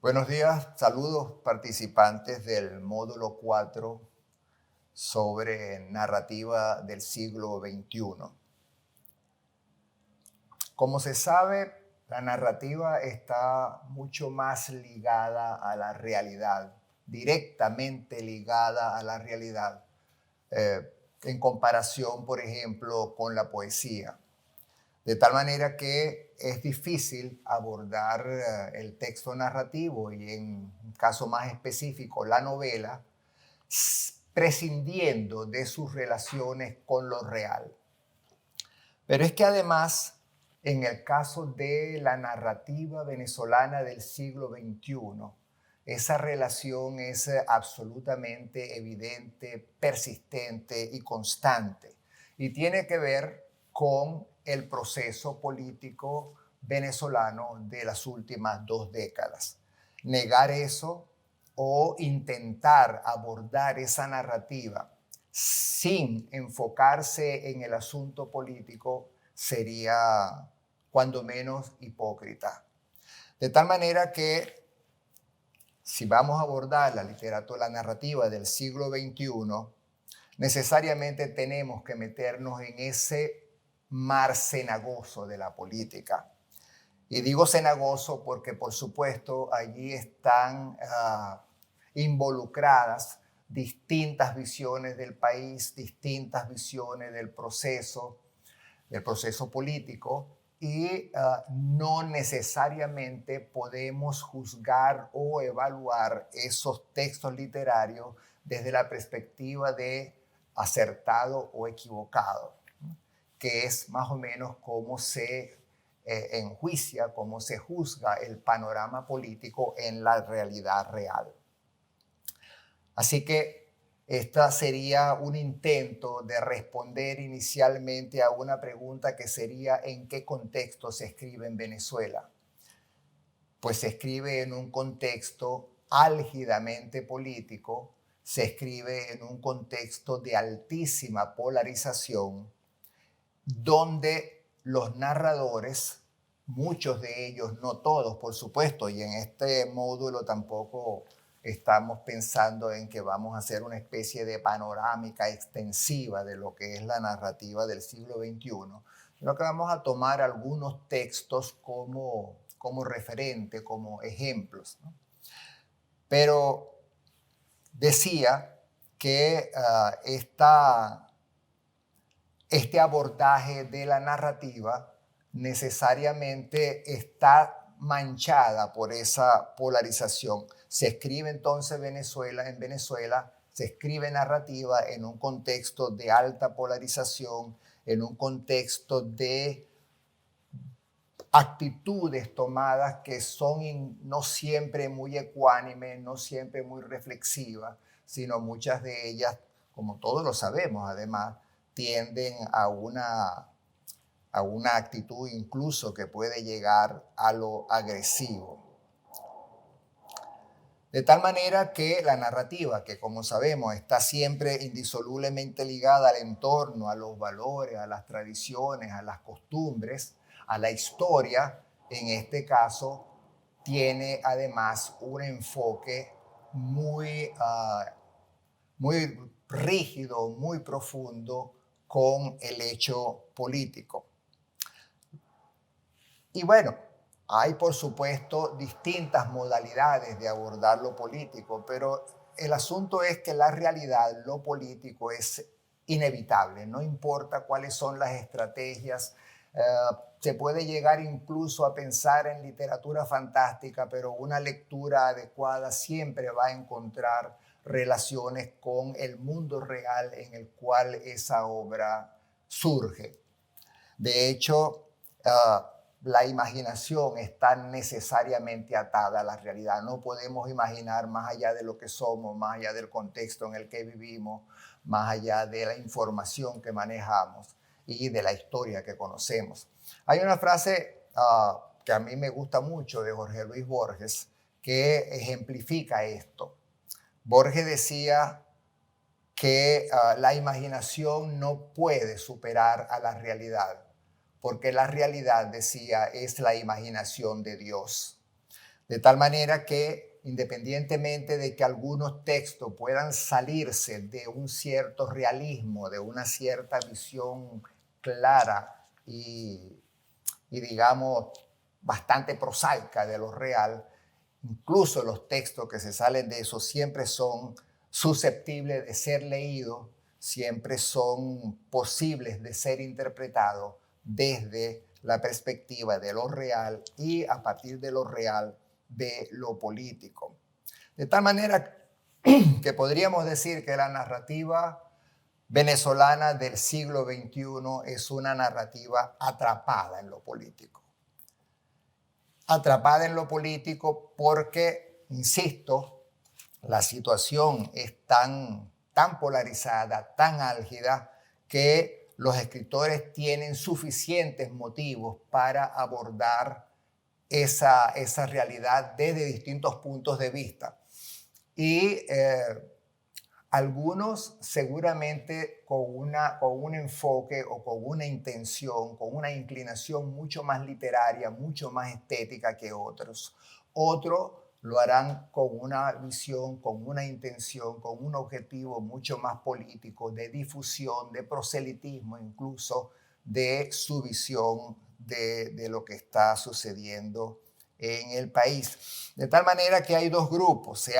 Buenos días, saludos participantes del módulo 4 sobre narrativa del siglo XXI. Como se sabe, la narrativa está mucho más ligada a la realidad, directamente ligada a la realidad, en comparación, por ejemplo, con la poesía. De tal manera que es difícil abordar el texto narrativo y en un caso más específico la novela, prescindiendo de sus relaciones con lo real. Pero es que además, en el caso de la narrativa venezolana del siglo XXI, esa relación es absolutamente evidente, persistente y constante. Y tiene que ver con el proceso político venezolano de las últimas 2 décadas. Negar eso o intentar abordar esa narrativa sin enfocarse en el asunto político sería cuando menos hipócrita. De tal manera que si vamos a abordar la literatura, la narrativa del siglo XXI, necesariamente tenemos que meternos en ese mar cenagoso de la política. Y digo cenagoso porque, por supuesto, allí están involucradas distintas visiones del país, distintas visiones del proceso político, y no necesariamente podemos juzgar o evaluar esos textos literarios desde la perspectiva de acertado o equivocado, que es más o menos cómo se enjuicia, cómo se juzga el panorama político en la realidad real. Así que esta sería un intento de responder inicialmente a una pregunta que sería: ¿en qué contexto se escribe en Venezuela? Pues se escribe en un contexto álgidamente político, se escribe en un contexto de altísima polarización, donde los narradores, muchos de ellos, no todos, por supuesto, y en este módulo tampoco estamos pensando en que vamos a hacer una especie de panorámica extensiva de lo que es la narrativa del siglo XXI, sino que vamos a tomar algunos textos como referente, como ejemplos, ¿no? Pero decía que este abordaje de la narrativa necesariamente está manchada por esa polarización. Se escribe entonces en Venezuela, se escribe narrativa en un contexto de alta polarización, en un contexto de actitudes tomadas que son no siempre muy ecuánimes, no siempre muy reflexivas, sino muchas de ellas, como todos lo sabemos además, tienden a una actitud incluso que puede llegar a lo agresivo. De tal manera que la narrativa, que como sabemos está siempre indisolublemente ligada al entorno, a los valores, a las tradiciones, a las costumbres, a la historia, en este caso, tiene además un enfoque muy rígido, muy profundo con el hecho político. Y bueno, hay por supuesto distintas modalidades de abordar lo político, pero el asunto es que la realidad, lo político, es inevitable, no importa cuáles son las estrategias. Se puede llegar incluso a pensar en literatura fantástica, pero una lectura adecuada siempre va a encontrar relaciones con el mundo real en el cual esa obra surge. De hecho, la imaginación está necesariamente atada a la realidad. No podemos imaginar más allá de lo que somos, más allá del contexto en el que vivimos, más allá de la información que manejamos y de la historia que conocemos. Hay una frase que a mí me gusta mucho de Jorge Luis Borges que ejemplifica esto. Borges decía que la imaginación no puede superar a la realidad, porque la realidad, decía, es la imaginación de Dios. De tal manera que, independientemente de que algunos textos puedan salirse de un cierto realismo, de una cierta visión clara y digamos, bastante prosaica de lo real, incluso los textos que se salen de eso siempre son susceptibles de ser leídos, siempre son posibles de ser interpretados desde la perspectiva de lo real y a partir de lo real de lo político. De tal manera que podríamos decir que la narrativa venezolana del siglo XXI es una narrativa atrapada en lo político. Atrapada en lo político porque, insisto, la situación es tan polarizada, tan álgida, que los escritores tienen suficientes motivos para abordar esa realidad desde distintos puntos de vista. Y algunos seguramente con un enfoque o con una intención, con una inclinación mucho más literaria, mucho más estética que otros. Otros lo harán con una visión, con una intención, con un objetivo mucho más político, de difusión, de proselitismo, incluso de su visión de lo que está sucediendo en el país. De tal manera que hay dos grupos. Se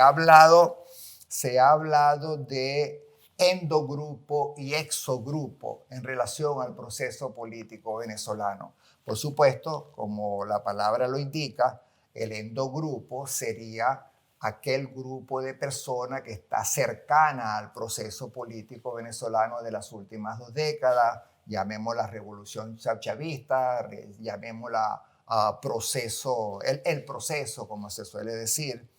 ha hablado de endogrupo y exogrupo en relación al proceso político venezolano. Por supuesto, como la palabra lo indica, el endogrupo sería aquel grupo de personas que está cercana al proceso político venezolano de las últimas 2 décadas, llamémosla revolución chavista, llamémosla proceso, el proceso, como se suele decir,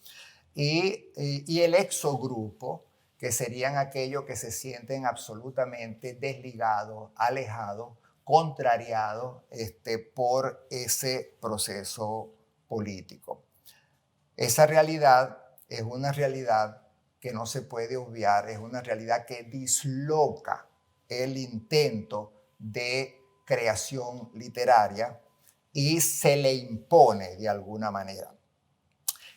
y el exogrupo, que serían aquellos que se sienten absolutamente desligados, alejados, contrariados por ese proceso político. Esa realidad es una realidad que no se puede obviar, es una realidad que disloca el intento de creación literaria y se le impone de alguna manera.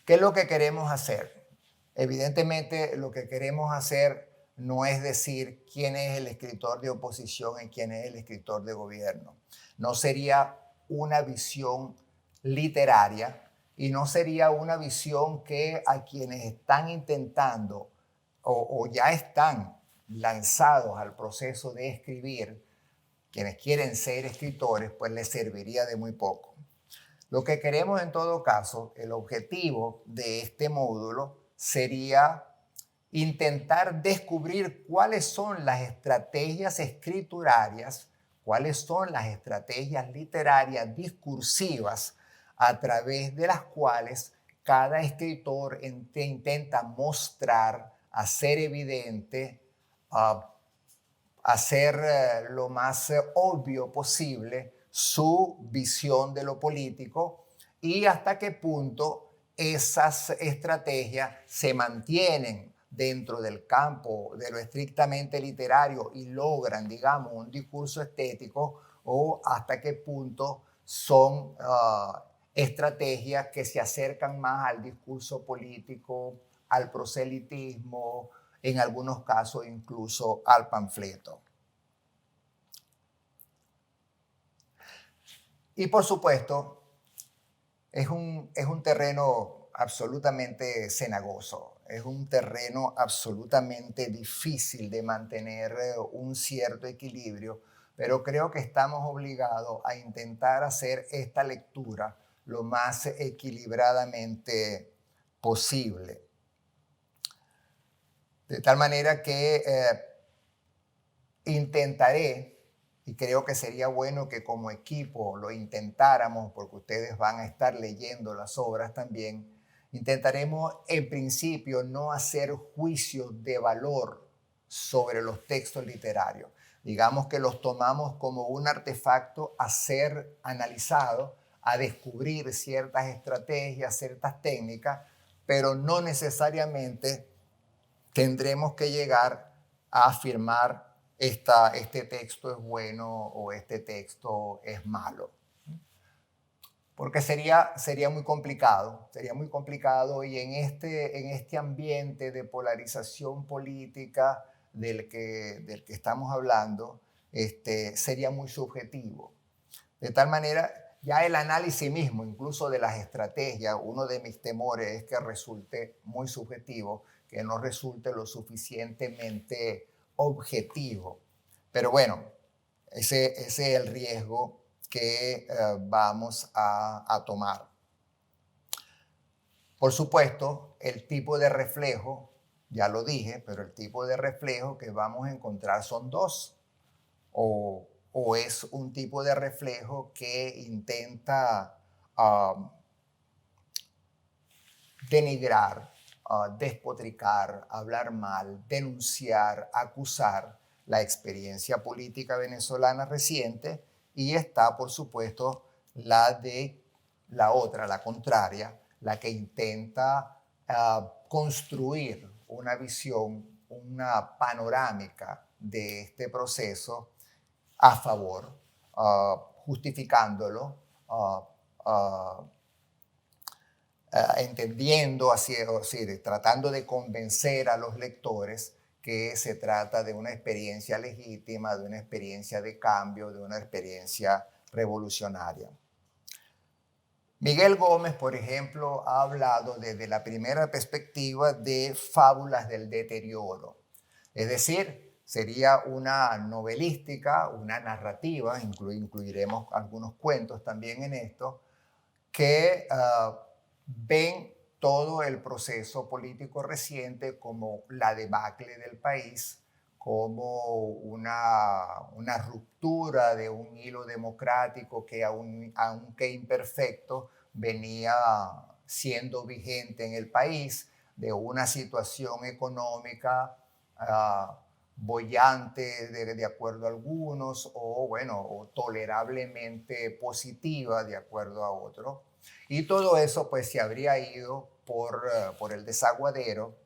¿Qué es lo que queremos hacer? Evidentemente, lo que queremos hacer no es decir quién es el escritor de oposición y quién es el escritor de gobierno. No sería una visión literaria y no sería una visión que a quienes están intentando o ya están lanzados al proceso de escribir, quienes quieren ser escritores, pues les serviría de muy poco. Lo que queremos en todo caso, el objetivo de este módulo sería intentar descubrir cuáles son las estrategias escriturarias, cuáles son las estrategias literarias discursivas a través de las cuales cada escritor intenta mostrar, hacer evidente, hacer lo más obvio posible su visión de lo político y hasta qué punto esas estrategias se mantienen dentro del campo de lo estrictamente literario y logran, digamos, un discurso estético, o hasta qué punto son estrategias que se acercan más al discurso político, al proselitismo, en algunos casos incluso al panfleto. Y por supuesto, es un terreno absolutamente cenagoso, es un terreno absolutamente difícil de mantener un cierto equilibrio, pero creo que estamos obligados a intentar hacer esta lectura lo más equilibradamente posible. De tal manera que intentaré, y creo que sería bueno que como equipo lo intentáramos, porque ustedes van a estar leyendo las obras también, intentaremos en principio no hacer juicios de valor sobre los textos literarios. Digamos que los tomamos como un artefacto a ser analizado, a descubrir ciertas estrategias, ciertas técnicas, pero no necesariamente tendremos que llegar a afirmar este texto es bueno o este texto es malo. porque sería muy complicado y en este ambiente de polarización política del que estamos hablando, sería muy subjetivo. De tal manera, ya el análisis mismo, incluso de las estrategias, uno de mis temores es que resulte muy subjetivo, que no resulte lo suficientemente objetivo. Pero bueno, ese es el riesgo que vamos a tomar. Por supuesto, el tipo de reflejo, ya lo dije, pero el tipo de reflejo que vamos a encontrar son dos. O es un tipo de reflejo que intenta denigrar, despotricar, hablar mal, denunciar, acusar la experiencia política venezolana reciente, y está, por supuesto, la de la otra, la contraria, la que intenta construir una visión, una panorámica de este proceso a favor, justificándolo, uh, uh, entendiendo, así, tratando de convencer a los lectores que se trata de una experiencia legítima, de una experiencia de cambio, de una experiencia revolucionaria. Miguel Gómez, por ejemplo, ha hablado desde la primera perspectiva de fábulas del deterioro. Es decir, sería una novelística, una narrativa, incluiremos algunos cuentos también en esto, que ven todo el proceso político reciente como la debacle del país, como una ruptura de un hilo democrático que aunque imperfecto venía siendo vigente en el país, de una situación económica boyante de acuerdo a algunos, o bueno, o tolerablemente positiva de acuerdo a otros. Y todo eso pues se habría ido por el desaguadero,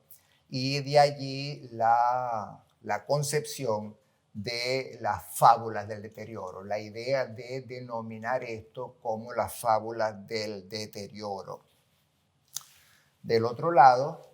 y de allí la concepción de las fábulas del deterioro, la idea de denominar esto como las fábulas del deterioro. Del otro lado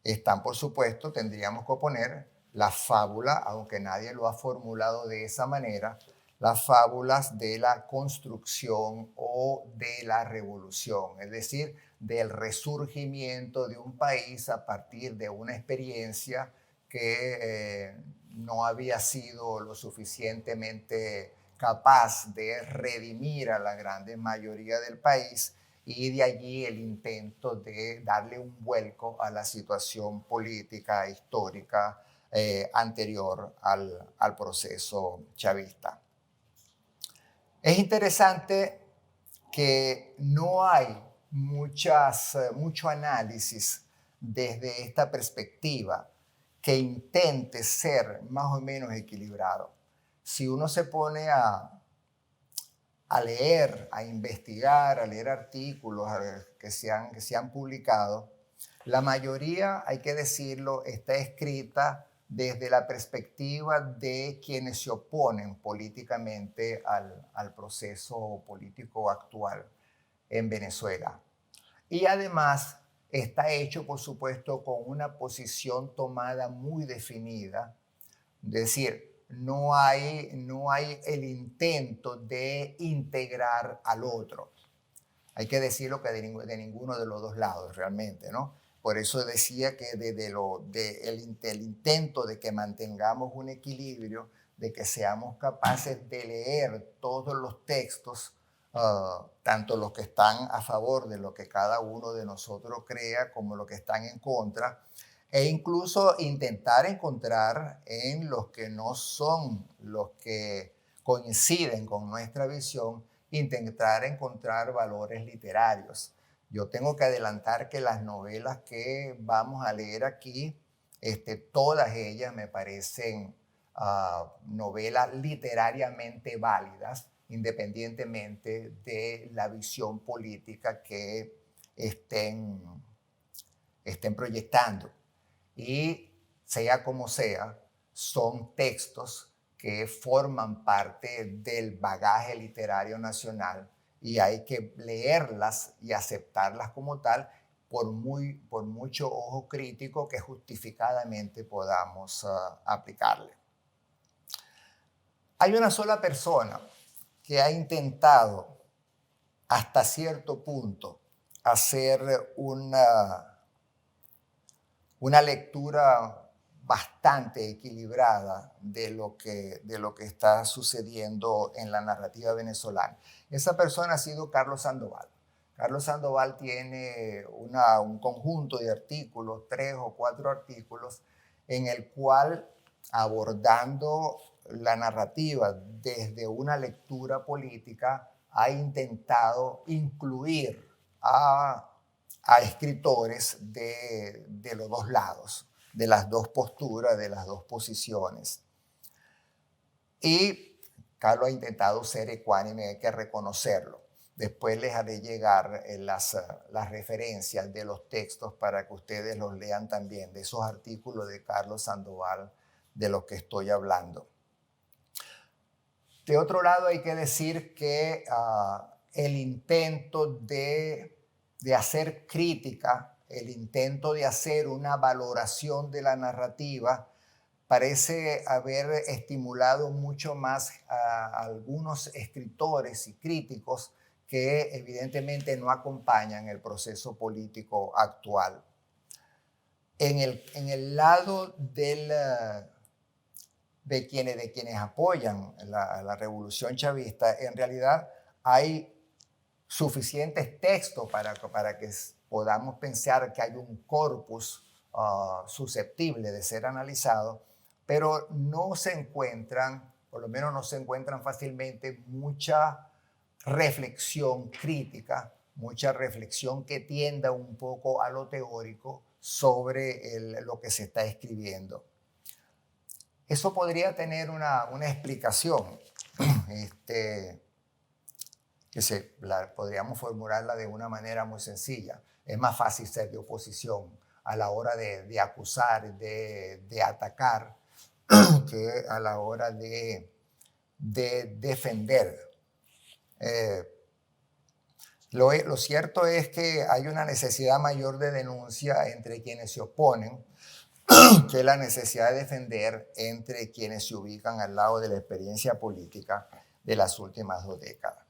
están, por supuesto, tendríamos que poner las fábulas, aunque nadie lo ha formulado de esa manera, las fábulas de la construcción o de la revolución, es decir, del resurgimiento de un país a partir de una experiencia que no había sido lo suficientemente capaz de redimir a la gran mayoría del país, y de allí el intento de darle un vuelco a la situación política histórica anterior al proceso chavista. Es interesante que no hay mucho análisis desde esta perspectiva que intente ser más o menos equilibrado. Si uno se pone a leer, a investigar, a leer artículos que se han publicado, la mayoría, hay que decirlo, está escrita desde la perspectiva de quienes se oponen políticamente al proceso político actual en Venezuela. Y además está hecho, por supuesto, con una posición tomada muy definida, es decir, no hay el intento de integrar al otro. Hay que decirlo que de ninguno de los dos lados realmente, ¿no? Por eso decía que el intento de que mantengamos un equilibrio, de que seamos capaces de leer todos los textos, tanto los que están a favor de lo que cada uno de nosotros crea como los que están en contra, e incluso intentar encontrar en los que no son los que coinciden con nuestra visión, intentar encontrar valores literarios. Yo tengo que adelantar que las novelas que vamos a leer aquí, todas ellas me parecen novelas literariamente válidas, independientemente de la visión política que estén proyectando. Y sea como sea, son textos que forman parte del bagaje literario nacional y hay que leerlas y aceptarlas como tal por mucho ojo crítico que justificadamente podamos aplicarle. Hay una sola persona que ha intentado hasta cierto punto hacer una lectura bastante equilibrada de lo que está sucediendo en la narrativa venezolana. Esa persona ha sido Carlos Sandoval. Carlos Sandoval tiene un conjunto de artículos, 3 o 4 artículos, en el cual, abordando la narrativa desde una lectura política, ha intentado incluir a escritores de los dos lados, de las dos posturas, de las dos posiciones. Y Carlos ha intentado ser ecuánime, hay que reconocerlo. Después les haré llegar las referencias de los textos para que ustedes los lean también, de esos artículos de Carlos Sandoval de los que estoy hablando. De otro lado, hay que decir que el intento de hacer crítica, el intento de hacer una valoración de la narrativa, parece haber estimulado mucho más a algunos escritores y críticos que evidentemente no acompañan el proceso político actual. En el lado de quienes apoyan la revolución chavista, en realidad hay suficientes textos para que podamos pensar que hay un corpus susceptible de ser analizado, pero no se encuentran, por lo menos no se encuentran fácilmente, mucha reflexión crítica, mucha reflexión que tienda un poco a lo teórico sobre lo que se está escribiendo. Eso podría tener una explicación, podríamos formularla de una manera muy sencilla. Es más fácil ser de oposición a la hora de acusar, de atacar, que a la hora de defender. Lo cierto es que hay una necesidad mayor de denuncia entre quienes se oponen que la necesidad de defender entre quienes se ubican al lado de la experiencia política de las últimas 2 décadas.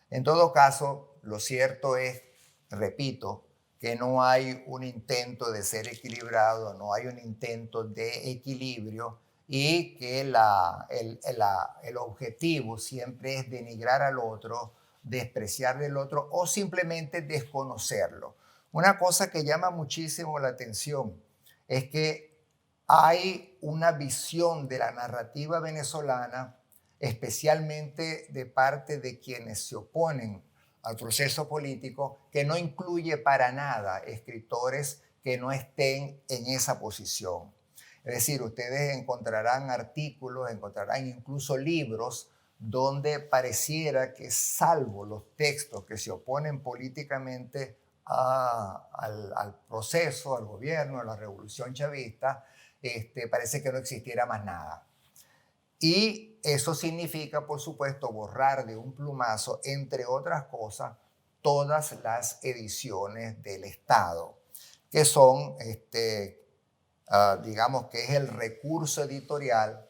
En todo caso, lo cierto es, repito, que no hay un intento de ser equilibrado, no hay un intento de equilibrio y que el objetivo siempre es denigrar al otro, despreciar del otro o simplemente desconocerlo. Una cosa que llama muchísimo la atención es que hay una visión de la narrativa venezolana, especialmente de parte de quienes se oponen al proceso político, que no incluye para nada escritores que no estén en esa posición. Es decir, ustedes encontrarán artículos, encontrarán incluso libros donde pareciera que, salvo los textos que se oponen políticamente al proceso, al gobierno, a la revolución chavista, parece que no existiera más nada. Y eso significa, por supuesto, borrar de un plumazo, entre otras cosas, todas las ediciones del Estado, que son, digamos que es el recurso editorial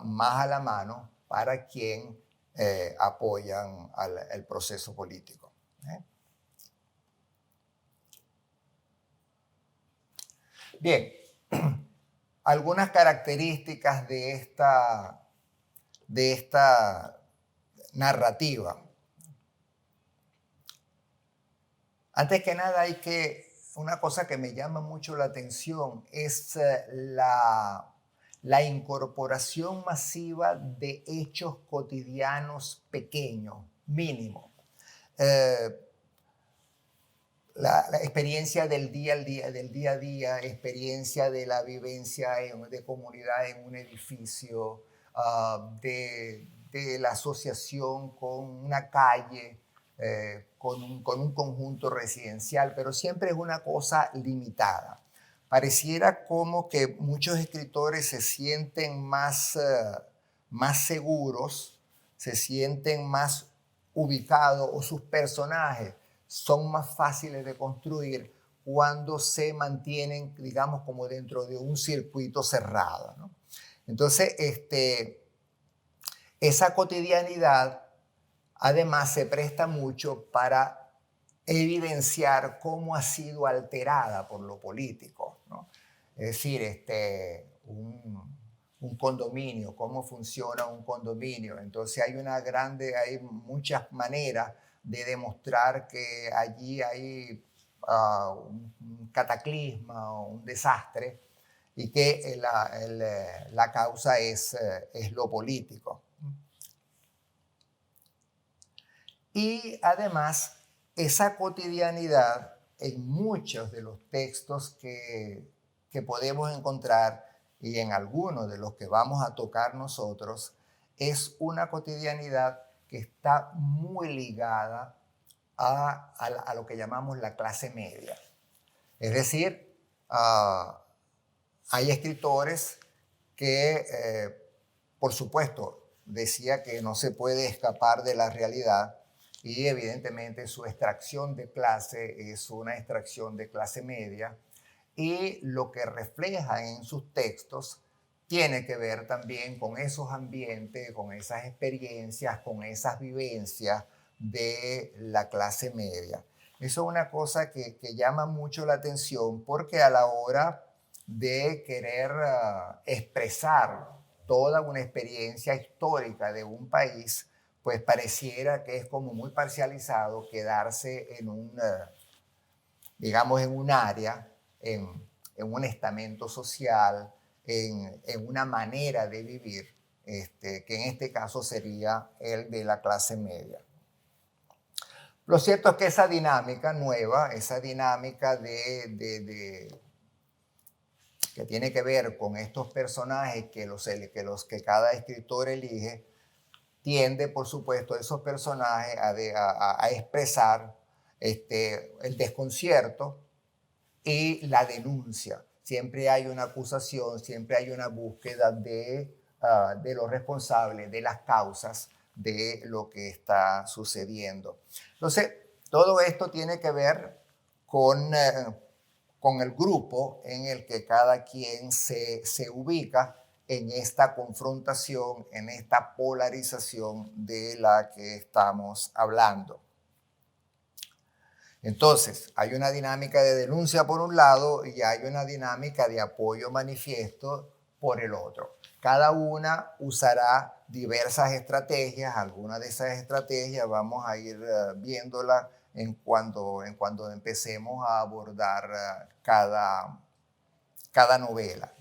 más a la mano para quien apoyan el proceso político. Bien, algunas características de esta narrativa. Antes que nada, una cosa que me llama mucho la atención es la incorporación masiva de hechos cotidianos pequeños, mínimos. La experiencia del día a día, experiencia de la vivencia de comunidad en un edificio, de la asociación con una calle, con un conjunto residencial, pero siempre es una cosa limitada. Pareciera como que muchos escritores se sienten más más seguros, se sienten más ubicados o sus personajes son más fáciles de construir cuando se mantienen, digamos, como dentro de un circuito cerrado, ¿no? Entonces, esa cotidianidad además se presta mucho para evidenciar cómo ha sido alterada por lo político, ¿no? Es decir, un condominio, cómo funciona un condominio. Entonces hay muchas maneras de demostrar que allí hay un cataclisma o un desastre y que la causa es lo político. Y además, esa cotidianidad en muchos de los textos que podemos encontrar y en algunos de los que vamos a tocar nosotros, es una cotidianidad que está muy ligada a lo que llamamos la clase media. Es decir, hay escritores que, por supuesto, decía que no se puede escapar de la realidad y evidentemente su extracción de clase es una extracción de clase media y lo que refleja en sus textos tiene que ver también con esos ambientes, con esas experiencias, con esas vivencias de la clase media. Eso es una cosa que llama mucho la atención porque a la hora de querer expresar toda una experiencia histórica de un país, pues pareciera que es como muy parcializado quedarse digamos, en un área, en un estamento social, en una manera de vivir, que en este caso sería el de la clase media. Lo cierto es que esa dinámica nueva, esa dinámica que tiene que ver con estos personajes que cada escritor elige, tiende, por supuesto, esos personajes a expresar el desconcierto y la denuncia. Siempre hay una acusación, siempre hay una búsqueda de los responsables, de las causas de lo que está sucediendo. Entonces, todo esto tiene que ver con el grupo en el que cada quien se ubica en esta confrontación, en esta polarización de la que estamos hablando. Entonces, hay una dinámica de denuncia por un lado y hay una dinámica de apoyo manifiesto por el otro. Cada una usará diversas estrategias. Algunas de esas estrategias vamos a ir viéndolas en cuando empecemos a abordar cada novela.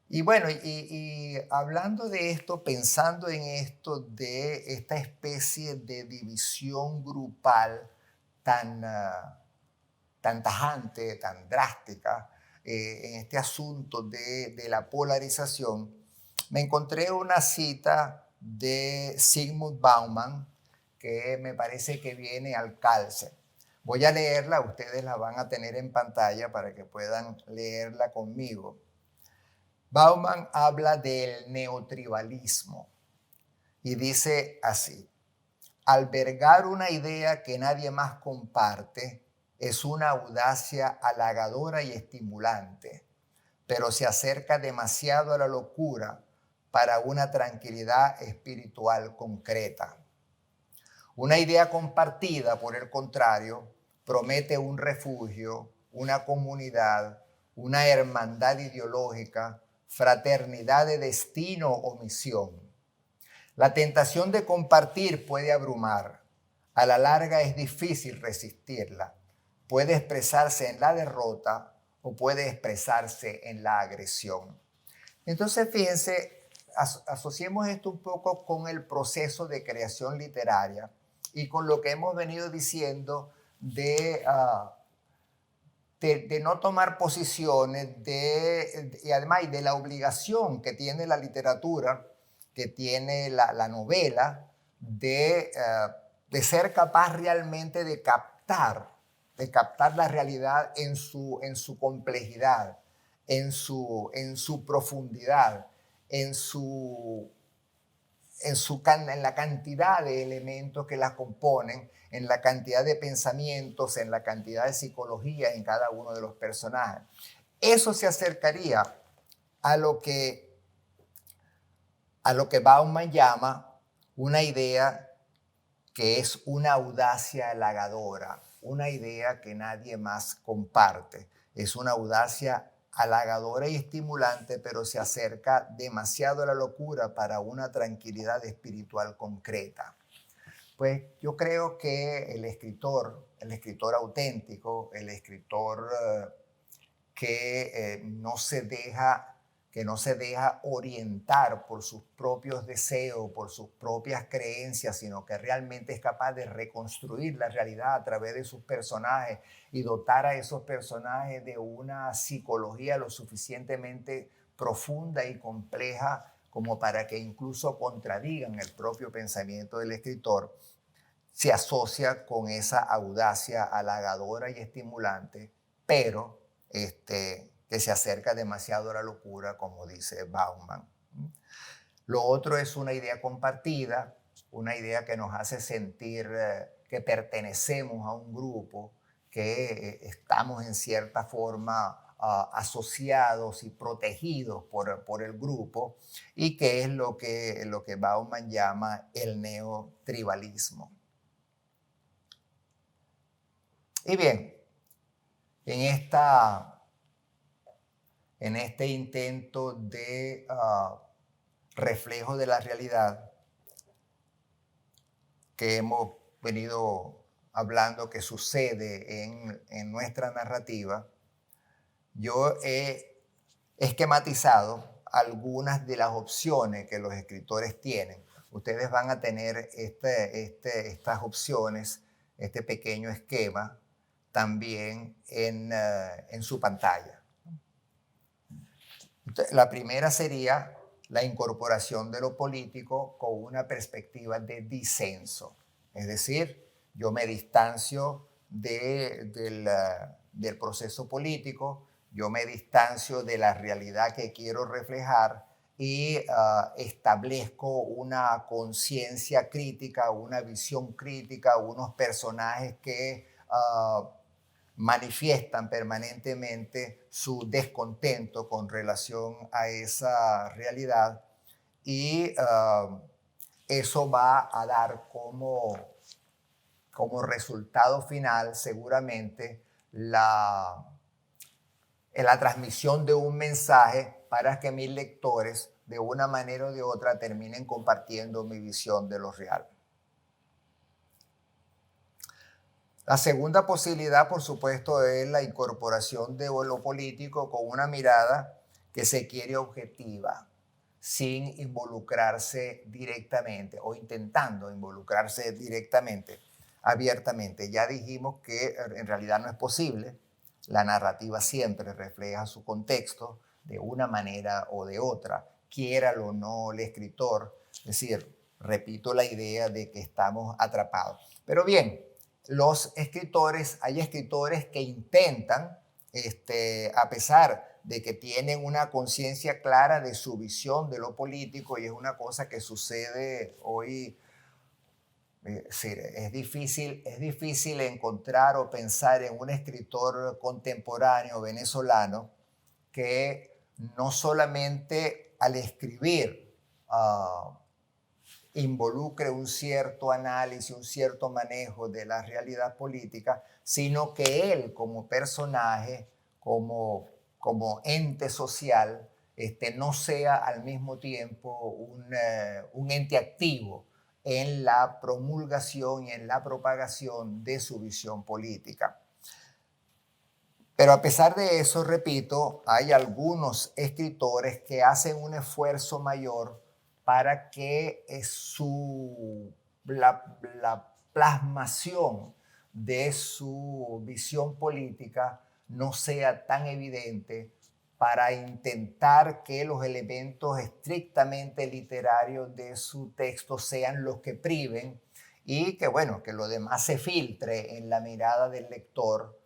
Y bueno, y hablando de esto, pensando en esto de esta especie de división grupal tan tajante, tan drástica, en este asunto de la polarización, me encontré una cita de Zygmunt Bauman que me parece que viene al calce. Voy a leerla, ustedes la van a tener en pantalla para que puedan leerla conmigo. Bauman habla del neotribalismo y dice así: albergar una idea que nadie más comparte es una audacia halagadora y estimulante, pero se acerca demasiado a la locura para una tranquilidad espiritual concreta. Una idea compartida, por el contrario, promete un refugio, una comunidad, una hermandad ideológica, fraternidad de destino o misión. La tentación de compartir puede abrumar. A la larga es difícil resistirla. Puede expresarse en la derrota o puede expresarse en la agresión. Entonces, fíjense, asociemos esto un poco con el proceso de creación literaria y con lo que hemos venido diciendo de no tomar posiciones y además de la obligación que tiene la literatura, que tiene la novela, de ser capaz realmente de captar la realidad en su complejidad, en su profundidad, en en la cantidad de elementos que la componen, en la cantidad de pensamientos, en la cantidad de psicología en cada uno de los personajes. Eso se acercaría a a lo que Bauman llama una idea que es una audacia halagadora, una idea que nadie más comparte. Es una audacia halagadora y estimulante, pero se acerca demasiado a la locura para una tranquilidad espiritual concreta. Pues yo creo que el escritor auténtico, el escritor que no se deja orientar por sus propios deseos, por sus propias creencias, sino que realmente es capaz de reconstruir la realidad a través de sus personajes y dotar a esos personajes de una psicología lo suficientemente profunda y compleja como para que incluso contradigan el propio pensamiento del escritor, se asocia con esa audacia halagadora y estimulante, pero que se acerca demasiado a la locura, como dice Bauman. Lo otro es una idea compartida, una idea que nos hace sentir que pertenecemos a un grupo, que estamos en cierta forma asociados y protegidos por el grupo, y que es lo que Bauman llama el neotribalismo. Y bien, en este intento de reflejo de la realidad que hemos venido hablando que sucede en nuestra narrativa, yo he esquematizado algunas de las opciones que los escritores tienen. Ustedes van a tener estas opciones, este pequeño esquema, también en su pantalla. Entonces, la primera sería la incorporación de lo político con una perspectiva de disenso. Es decir, yo me distancio del proceso político, yo me distancio de la realidad que quiero reflejar y establezco una conciencia crítica, una visión crítica, unos personajes que manifiestan permanentemente su descontento con relación a esa realidad y eso va a dar como resultado final seguramente la transmisión de un mensaje para que mis lectores de una manera o de otra terminen compartiendo mi visión de lo real. La segunda posibilidad, por supuesto, es la incorporación de lo político con una mirada que se quiere objetiva, sin involucrarse directamente o intentando involucrarse directamente, abiertamente. Ya dijimos que en realidad no es posible. La narrativa siempre refleja su contexto de una manera o de otra, quiéralo o no el escritor. Es decir, repito la idea de que estamos atrapados. Pero bien, hay escritores que intentan, a pesar de que tienen una conciencia clara de su visión de lo político, y es una cosa que sucede hoy, es difícil encontrar o pensar en un escritor contemporáneo venezolano que no solamente al escribir involucre un cierto análisis, un cierto manejo de la realidad política, sino que él como personaje, como ente social, no sea al mismo tiempo un ente activo en la promulgación y en la propagación de su visión política. Pero a pesar de eso, repito, hay algunos escritores que hacen un esfuerzo mayor para que la plasmación de su visión política no sea tan evidente, para intentar que los elementos estrictamente literarios de su texto sean los que priven y que, bueno, que lo demás se filtre en la mirada del lector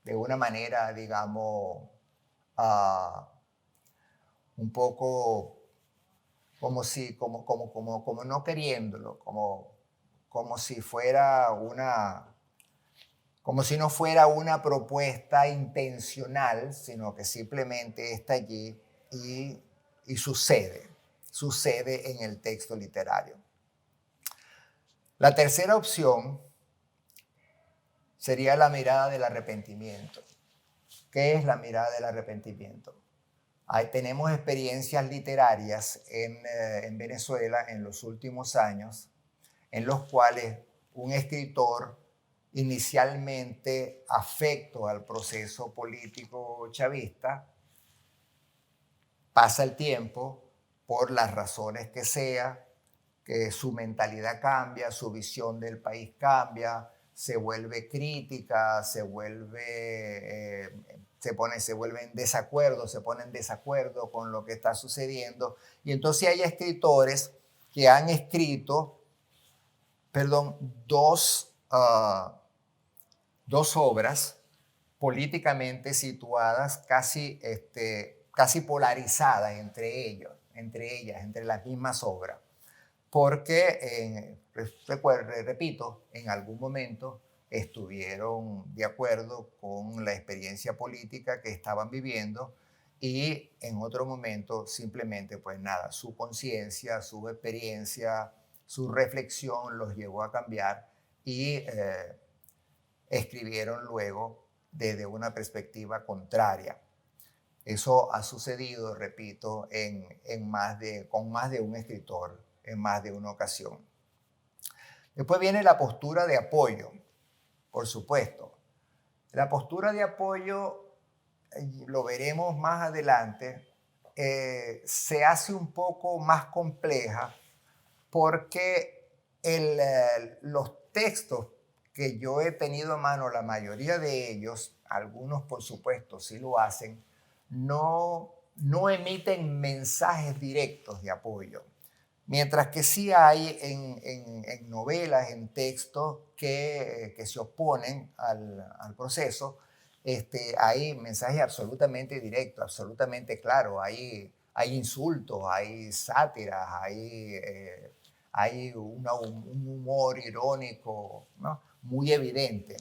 de una manera, digamos, un poco como no queriéndolo, como si fuera como si no fuera una propuesta intencional, sino que simplemente está allí y sucede en el texto literario. La tercera opción sería la mirada del arrepentimiento. ¿Qué es la mirada del arrepentimiento? Tenemos experiencias literarias en Venezuela en los últimos años en los cuales un escritor inicialmente afecto al proceso político chavista pasa el tiempo por las razones que sea, que su mentalidad cambia, su visión del país cambia, se vuelve crítica, se vuelve se pone en desacuerdo con lo que está sucediendo. Y entonces hay escritores que han escrito, dos obras políticamente situadas, casi polarizadas entre las mismas obras. Porque, repito, en algún momento estuvieron de acuerdo con la experiencia política que estaban viviendo y en otro momento simplemente, pues nada, su conciencia, su experiencia, su reflexión los llevó a cambiar y escribieron luego desde una perspectiva contraria. Eso ha sucedido, repito, con más de un escritor en más de una ocasión. Después viene la postura de apoyo, por supuesto. La postura de apoyo, lo veremos más adelante, se hace un poco más compleja porque los textos que yo he tenido a mano, la mayoría de ellos, algunos por supuesto sí lo hacen, no emiten mensajes directos de apoyo. Mientras que sí hay en novelas, en textos que se oponen al proceso, hay mensajes absolutamente directos, absolutamente claros. Hay insultos, hay sátiras, hay un humor irónico, ¿no?, muy evidente.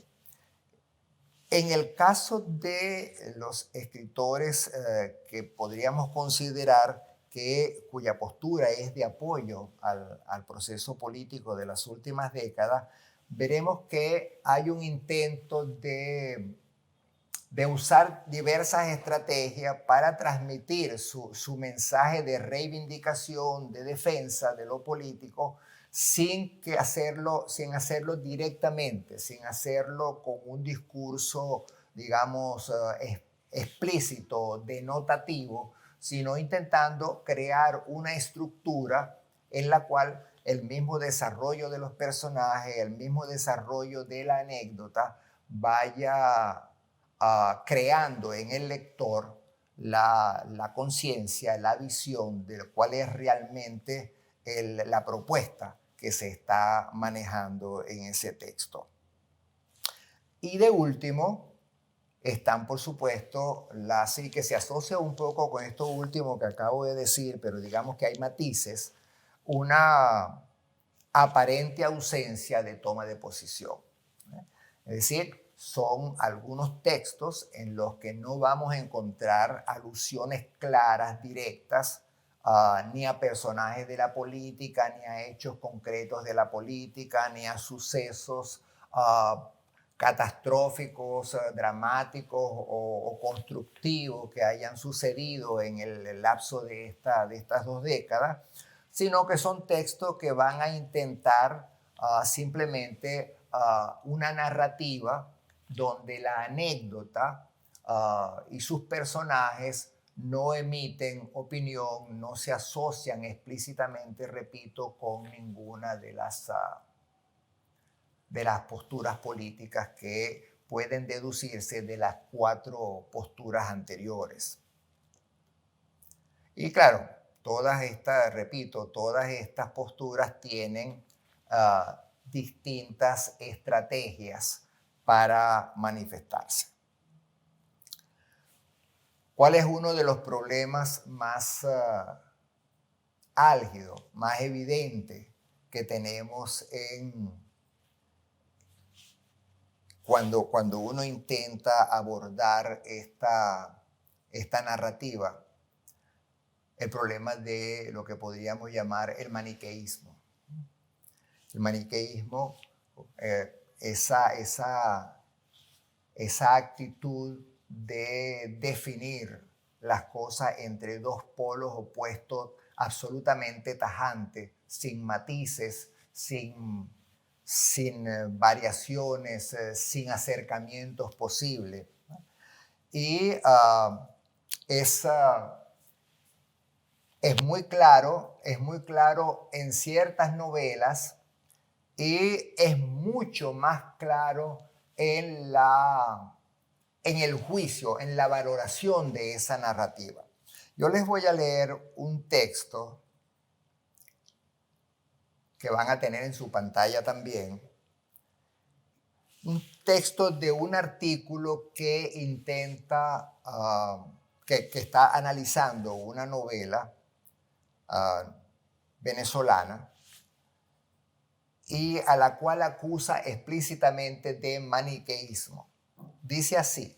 En el caso de los escritores que podríamos considerar cuya postura es de apoyo al proceso político de las últimas décadas, veremos que hay un intento de usar diversas estrategias para transmitir su mensaje de reivindicación, de defensa de lo político, sin hacerlo directamente, sin hacerlo con un discurso, digamos, explícito, denotativo, sino intentando crear una estructura en la cual el mismo desarrollo de los personajes, el mismo desarrollo de la anécdota vaya creando en el lector la conciencia, la visión de cuál es realmente la propuesta que se está manejando en ese texto. Y de último, están por supuesto y que se asocia un poco con esto último que acabo de decir, pero digamos que hay matices, una aparente ausencia de toma de posición. Es decir, son algunos textos en los que no vamos a encontrar alusiones claras, directas, ni a personajes de la política, ni a hechos concretos de la política, ni a sucesos catastróficos, dramáticos o constructivos que hayan sucedido en el lapso de estas 2 décadas, sino que son textos que van a intentar simplemente una narrativa donde la anécdota y sus personajes no emiten opinión, no se asocian explícitamente, repito, con ninguna de las posturas políticas que pueden deducirse de las 4 posturas anteriores. Y claro, todas estas posturas tienen distintas estrategias para manifestarse. ¿Cuál es uno de los problemas más álgidos, más evidentes que tenemos cuando uno intenta abordar esta narrativa? El problema de lo que podríamos llamar el maniqueísmo. El maniqueísmo, esa actitud de definir las cosas entre dos polos opuestos absolutamente tajantes, sin matices, sin variaciones, sin acercamientos posibles. Y es muy claro en ciertas novelas y es mucho más claro en el juicio, en la valoración de esa narrativa. Yo les voy a leer un texto que van a tener en su pantalla también, un texto de un artículo que intenta, que está analizando una novela venezolana y a la cual acusa explícitamente de maniqueísmo. Dice así: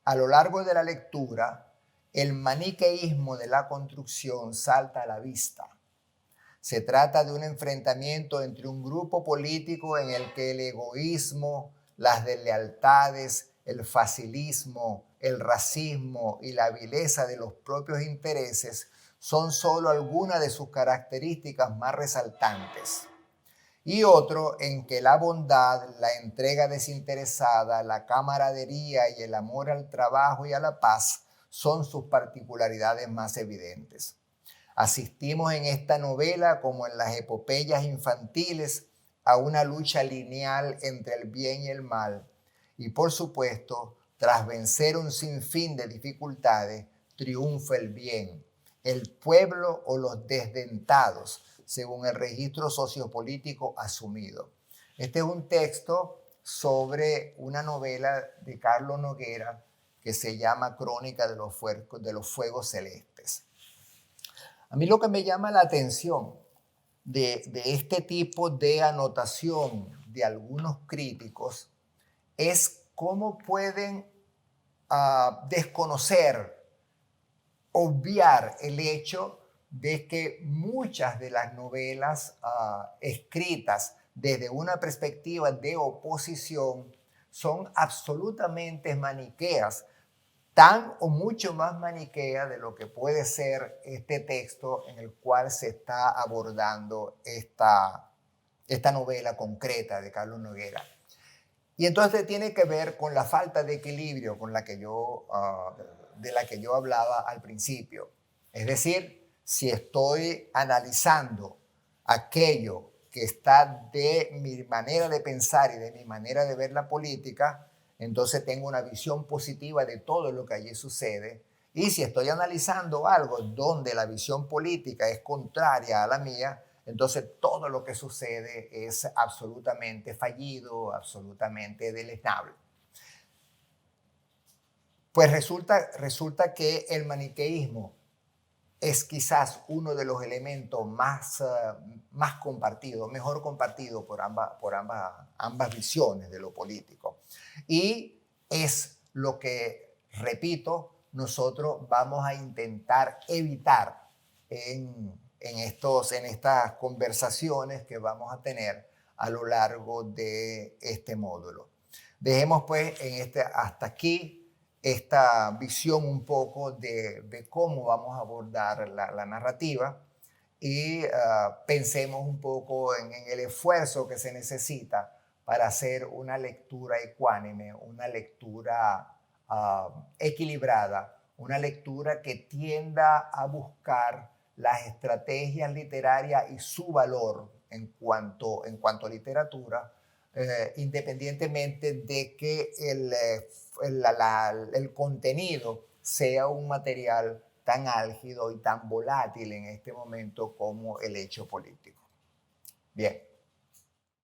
a lo largo de la lectura, el maniqueísmo de la construcción salta a la vista. Se trata de un enfrentamiento entre un grupo político en el que el egoísmo, las deslealtades, el facilismo, el racismo y la vileza de los propios intereses son solo algunas de sus características más resaltantes. Y otro en que la bondad, la entrega desinteresada, la camaradería y el amor al trabajo y a la paz son sus particularidades más evidentes. Asistimos en esta novela, como en las epopeyas infantiles, a una lucha lineal entre el bien y el mal. Y por supuesto, tras vencer un sinfín de dificultades, triunfa el bien, el pueblo o los desdentados, según el registro sociopolítico asumido. Este es un texto sobre una novela de Carlos Noguera que se llama Crónica de los Fuegos Celestes. A mí lo que me llama la atención de este tipo de anotación de algunos críticos es cómo pueden desconocer, obviar el hecho de que muchas de las novelas escritas desde una perspectiva de oposición son absolutamente maniqueas, tan o mucho más maniquea de lo que puede ser este texto en el cual se está abordando esta novela concreta de Carlos Noguera. Y entonces tiene que ver con la falta de equilibrio de la que yo hablaba al principio. Es decir, si estoy analizando aquello que está de mi manera de pensar y de mi manera de ver la política, entonces tengo una visión positiva de todo lo que allí sucede. Y si estoy analizando algo donde la visión política es contraria a la mía, entonces todo lo que sucede es absolutamente fallido, absolutamente deleznable. Pues resulta que el maniqueísmo es quizás uno de los elementos más compartidos, mejor compartido por ambas visiones de lo político. Y es lo que, repito, nosotros vamos a intentar evitar en estas conversaciones que vamos a tener a lo largo de este módulo. Dejemos pues hasta aquí esta visión un poco de cómo vamos a abordar la narrativa y pensemos un poco en el esfuerzo que se necesita para hacer una lectura ecuánime, una lectura equilibrada, una lectura que tienda a buscar las estrategias literarias y su valor en cuanto a literatura, independientemente de que el contenido sea un material tan álgido y tan volátil en este momento como el hecho político. Bien.